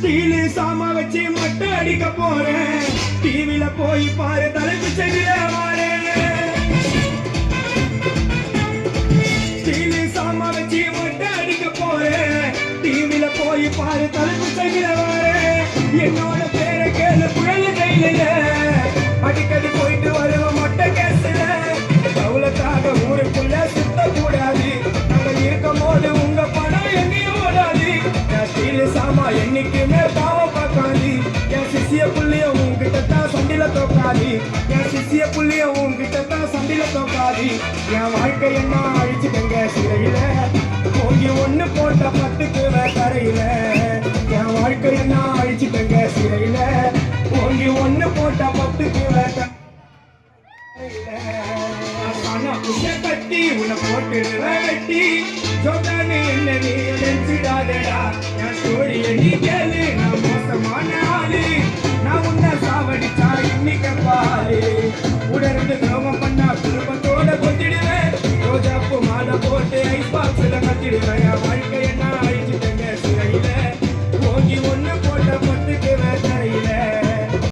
Steel சாமா வச்சு மட்டை அடிக்க போறேன். டிவில போய் பாரு தலைப்பு செய்தில வாரேன். ஸ்டீலு சாமா வச்சு மட்டை அடிக்க போறேன். டிவில போய் பாரு தலைப்பு செய்தில வாரேன். என்னோட பேரை கேளு புயல் கையில அடிக்கடி போயிட்டு வருவோம் மொட்டை கேசுல. தவுலத்தாக ஊருக்குள்ள சுத்த கூடாது. நாங்க இருக்கும் போது உங்க பணம் எங்கேயும் ஓடாது. ஸ்டீலு சாமா என்னைக்குமே பாவம் பார்க்காது. என் சிசிய புள்ளிய உங்ககிட்ட தான் சண்டில தோக்காது. என் சிசிய புள்ளிய உங்ககிட்ட தான் சண்டில தோக்காது. என் வாழ்க்கை என்ன அழிச்சுக்கங்க சிறையில போங்கி ஒண்ணு போட்ட பத்துக்கு கரையில. என் வாழ்க்கை என்ன அழிச்சுக்கங்க சிறையில போங்கி ஒண்ணு போட்ட பத்துக்கு கட்டி உன்னை போட்டு வெட்டி சொன்னானு என்ன நீ நினைச்சிடாதடா. என் ஸ்டோரிய நீ கேளு. நான் மோசமான ஆளு. நான் உன்னை சாவடிச்சா இன்னைக்கு பாரு. உடனே துரோகம் பண்ணா குடும்பத்தோட கொத்திடுவேன். ரோஜாப்பு மாலை போட்டு ஐஸ் பாக்ஸ்ல கத்திடுவேன். என் வாழ்க்கை என்ன